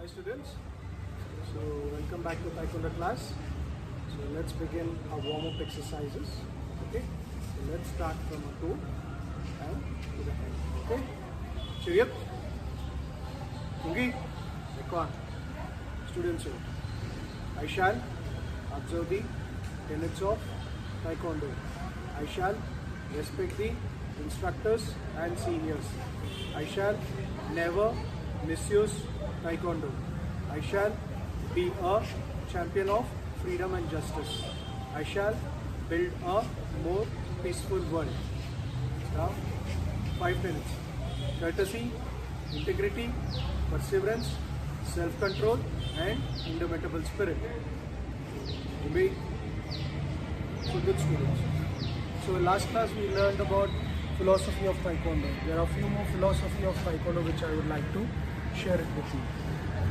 Hi students, so welcome back to Taekwondo class. So let's begin our warm-up exercises. Okay, so let's start from a toe and to the head. Okay, Chiriyat, Tungi, Ekwan, students. I shall observe the tenets of Taekwondo. I shall respect the instructors and seniors. I shall never misuse Taekwondo. I shall be a champion of freedom and justice. I shall build a more peaceful world. Now, 5 minutes. Courtesy, integrity, perseverance, self-control, and indomitable spirit. Obey. So good students. So last class we learned about philosophy of Taekwondo. There are a few more philosophy of Taekwondo which I would like to share it with you.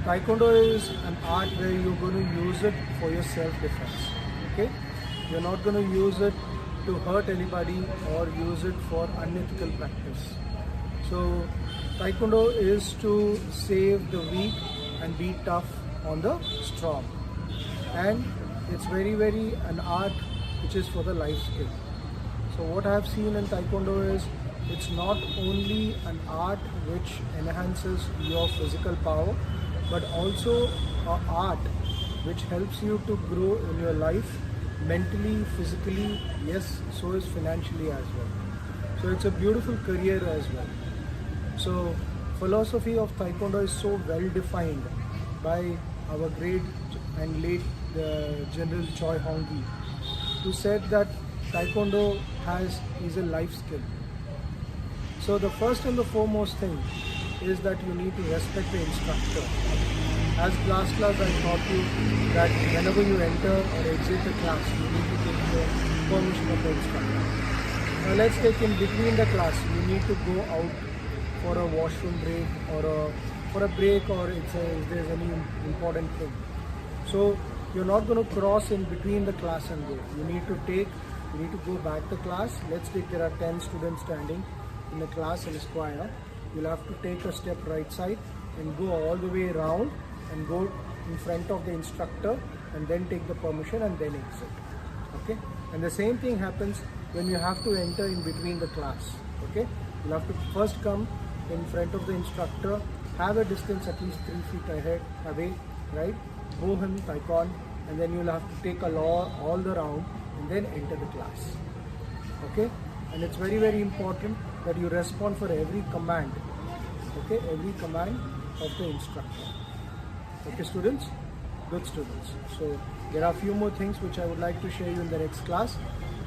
Taekwondo is an art where you're going to use it for your self-defense. Okay? You're not going to use it to hurt anybody or use it for unethical practice. So Taekwondo is to save the weak and be tough on the strong. And it's very an art which is for the life skill. So what I have seen in Taekwondo is it's not only an art which enhances your physical power, but also an art which helps you to grow in your life mentally, physically, yes, so is financially as well. So it's a beautiful career as well. So philosophy of Taekwondo is so well defined by our great and late General Choi Hong-gi, who said that Taekwondo is a life skill. So the first and the foremost thing is that you need to respect the instructor. As last class I taught you that whenever you enter or exit the class, you need to take the permission of the instructor. Now let's take in between the class, you need to go out for a washroom break or for a break, or if there's any important thing. So you're not going to cross in between the class and go. You need to go back to class. Let's take there are 10 students standing in the class in a square. You'll have to take a step right side and go all the way around and go in front of the instructor and then take the permission and then exit. Okay? And the same thing happens when you have to enter in between the class. Okay? You'll have to first come in front of the instructor, have a distance at least 3 feet away, right? Bow him, taekwondo, and then you'll have to take all the round and then enter the class. Okay? And it's very important that you respond for every command. Okay? Every command of the instructor. Okay, students? Good students. So there are a few more things which I would like to share you in the next class.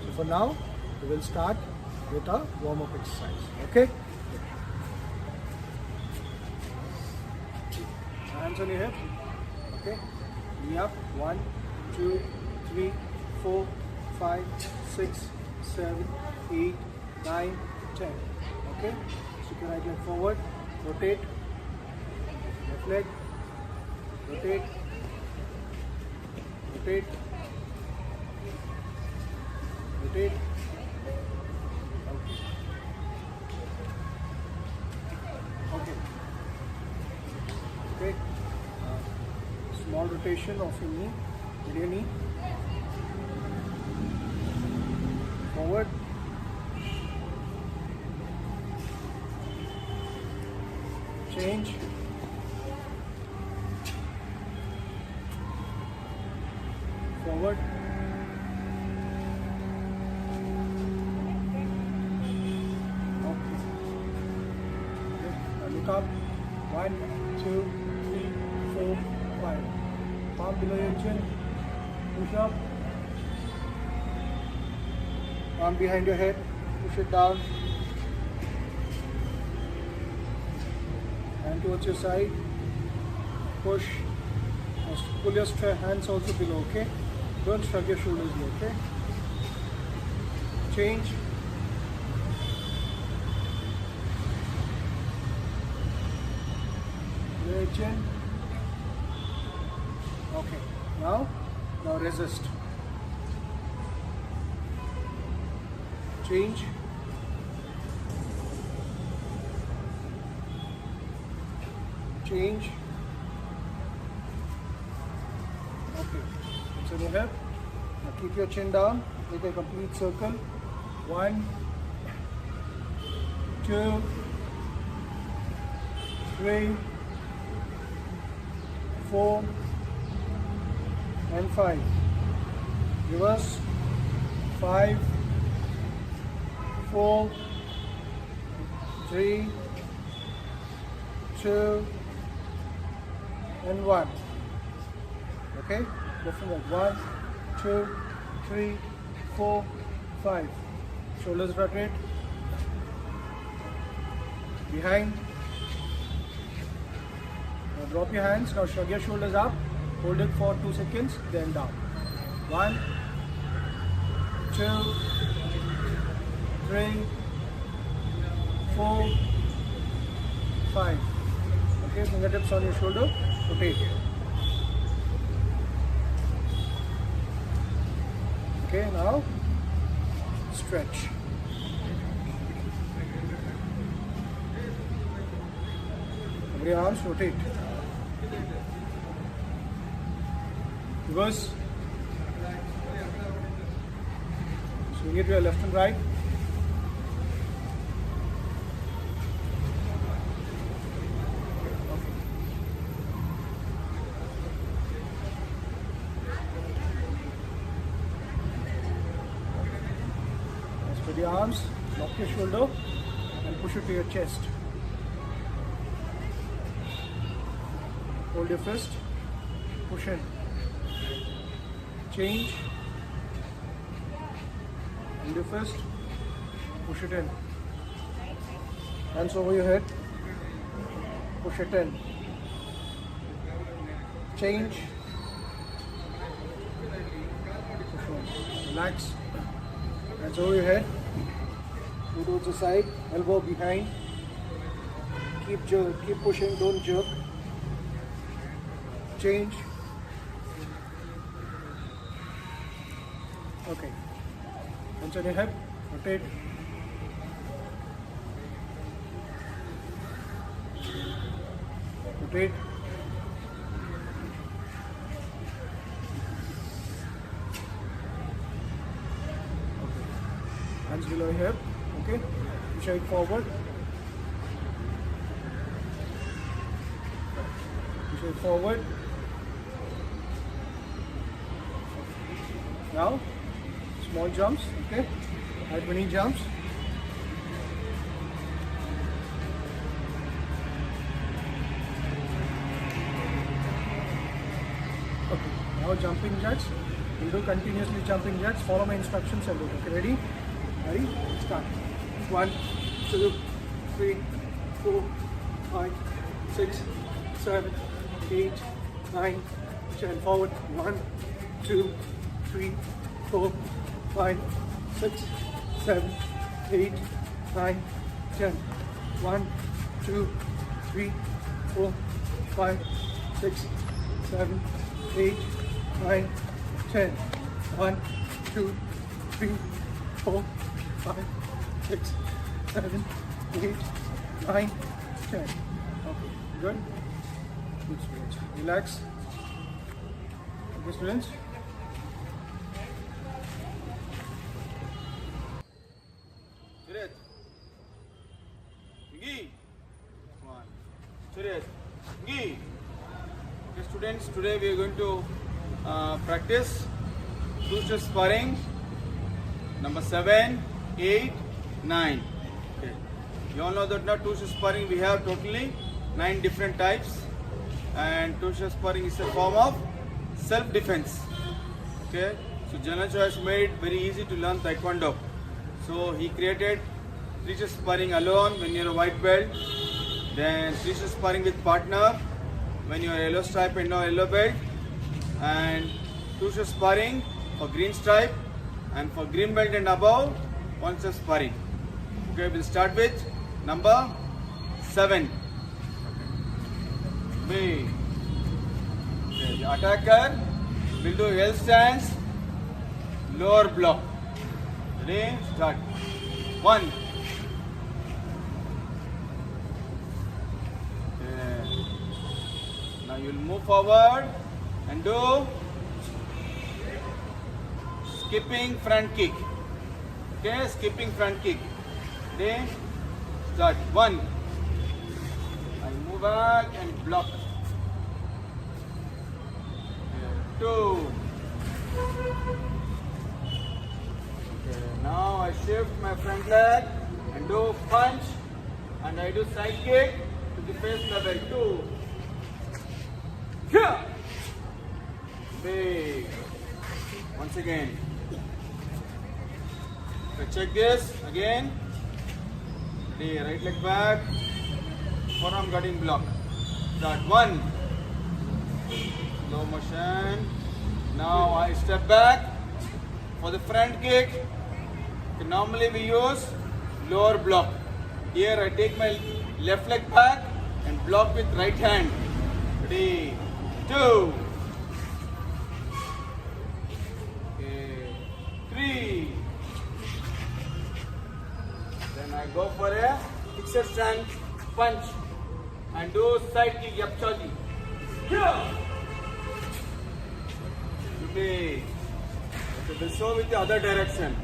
So for now, we will start with a warm-up exercise. Okay? Hands on your hip. Okay? Knee up. 1, 2, 3, 4, 5, 6, 7, 8, 9, 10. Okay? Stick your right leg forward. Rotate. Left leg. Rotate. Rotate. Rotate. Okay. Okay. Okay. Small rotation of your knee. With your knee. Forward. Change. Forward. Okay. Now look up. 1, 2, 3, 4, 5. Palm below your chin. Push up. Arm behind your head. Push it down. Hand towards your side. Push. Now pull your hands also below, okay? Don't shrug your shoulders here, okay? Change. Below your chin. Okay. Now resist. Change. Change. Okay. So you have. Now keep your chin down. Make a complete circle. 1, 2, 3, 4, and 5. Reverse. 5, 4, 3, 2, and 1. Okay? Go from that. 1, 2, 3, 4, 5. Shoulders rotate. Behind. Now drop your hands. Now shrug your shoulders up. Hold it for 2 seconds. Then down. 1, 2, 3, 4, 5. Okay, fingertips on your shoulder. Rotate. Okay, now stretch. Over your arms, rotate. Reverse. Swing it to your left and right. Spread your arms, lock your shoulder and push it to your chest. Hold your fist, push in. Change. Hold your fist, push it in. Hands over your head, push it in. Change. Push in. Relax. Hands over your head. Go towards the side, elbow behind. Keep pushing, don't jerk. Change. Okay. Hands on your hip, rotate. Rotate. Okay. Hands below your hip. Okay. Push it forward. Push it forward. Now, small jumps, okay? Right mini jumps. Okay, now jumping jacks. We'll do continuously jumping jacks. Follow my instructions and do it. Okay, ready? Ready? Start. 1, 2, 3, 4, 5, 6, 7, 8, 9, 10. Forward. 1, 2, 3, 4, 5, 6, 7, 8, 9, 10. 1, 2, 3, 4, 5, 6, 7, 8, 9, 10. 1, 2, 3, 4, 5, 6, 7, 8, 9, 10. Okay, good. Good students. Relax. Okay, students. Okay, students, today we are going to practice two-step sparring number 7, 8, 9. Okay. You all know that now two-step sparring we have totally 9 different types, and two-step sparring is a form of self-defense. Okay, so Janacho has made it very easy to learn Taekwondo. So he created three-step sparring alone when you're a white belt. Then three-step sparring with partner when you are yellow stripe and now yellow belt, and two-step sparring for green stripe, and for green belt and above one-step sparring. Okay, we'll start with number 7. Okay, the attacker will do L stance, lower block. Ready? Start. 1. Now you will move forward and do skipping front kick. Okay, skipping front kick. Ready? Start. 1. I move back and block. 2. Okay, now I shift my front leg and do punch, and I do side kick to the face level. 2. Here. Big. Once again. Okay, check this again. Ready, right leg back. Forearm guarding block. Start. 1. Slow motion. Now I step back for the front kick. Okay, normally we use lower block. Here I take my left leg back and block with right hand. Ready? 2. Okay. 3. Then I go for a fixed stand punch and do side kick yapchaji. Here. Okay. Okay, we'll show with the other direction.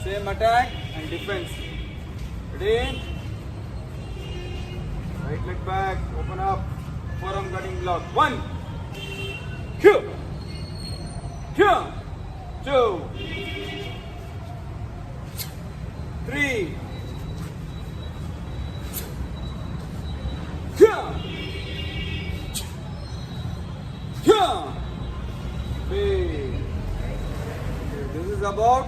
Same attack and defense. Ready? Right leg back, open up, forearm guarding block. 1. Here. Here. 2. 3. Here. Here. Big. Okay, this is about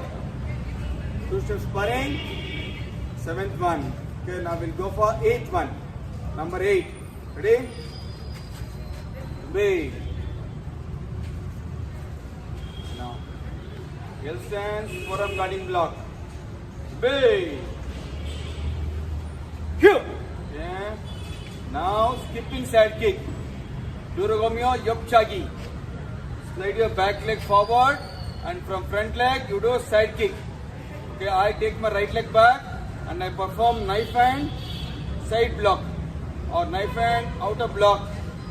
2 steps sparring. 7th one. Okay, now we'll go for 8th one. Number 8. Ready? Big. Now, L stance, forearm guarding block. Big. Here. Yeah. Now skipping side kick. Durogomyo yapchagi. Slide your back leg forward and from front leg you do side kick. Okay, I take my right leg back and I perform knife hand side block or knife hand outer block,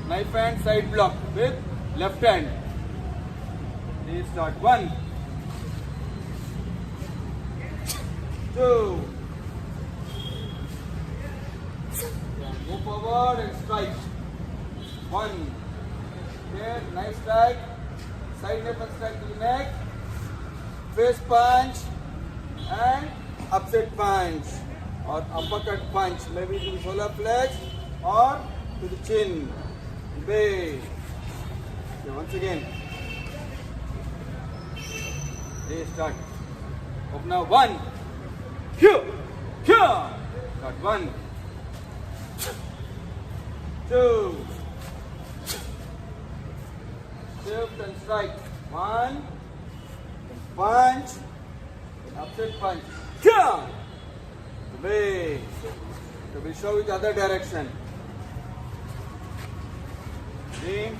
knife hand side block with left hand. Please start. 1. 2. Move forward and strike. 1. Okay, nice strike. Side knife and strike to the neck. Face punch and upset punch or uppercut punch. Maybe to the solar flex or to the chin. Big. Okay, once again. They start. Open now. 1. Here. Here. Start. 1. 2. Shift and strike. 1. Punch. Upset punch. Here. Big. So we'll show you the other direction. See?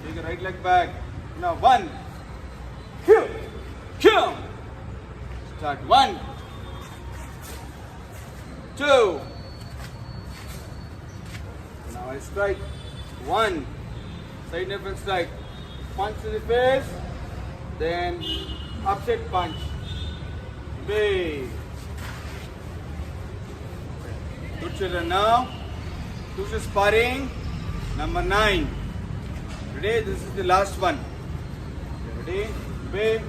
Take the right leg back. Now 1. Here. Here. Start. 1. 2. Now I strike. 1. Side knife and strike. Punch to the face. Then upset punch. Big. Good children. Now, this is sparring number 9. Ready? This is the last one. Ready? Big.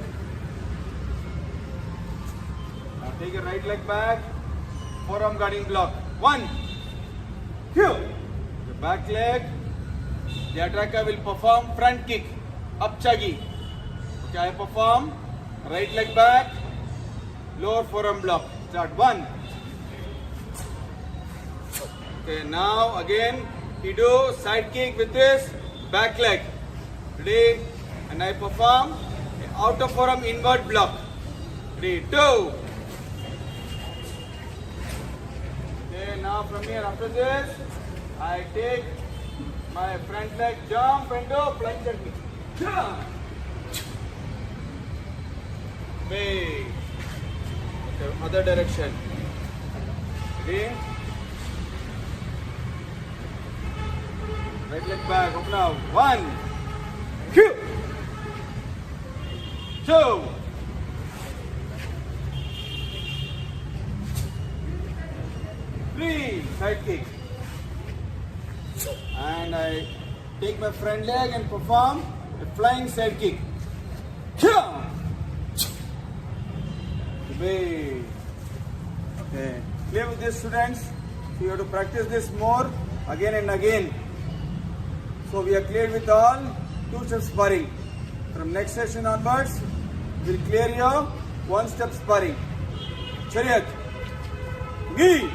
Now take your right leg back. Forearm guarding block. 1. Here. The back leg. The attacker will perform front kick. Apchagi. Okay, I perform right leg back. Lower forearm block. Start. 1. Okay, now again he do side kick with his back leg. Ready? And I perform outer forearm inward block. Ready? 2. Okay, now from here after this, I take my front leg jump and do plunger kick. Jump. Big. Okay, other direction. Ready? Right leg back. Open now. 1. 2. 2. Three, side kick. And I take my front leg and perform a flying side kick. Okay. Clear with this, students? So you have to practice this more again and again. So we are clear with all two-step sparring. From next session onwards, we'll clear your one-step sparring. Chariot. Gi.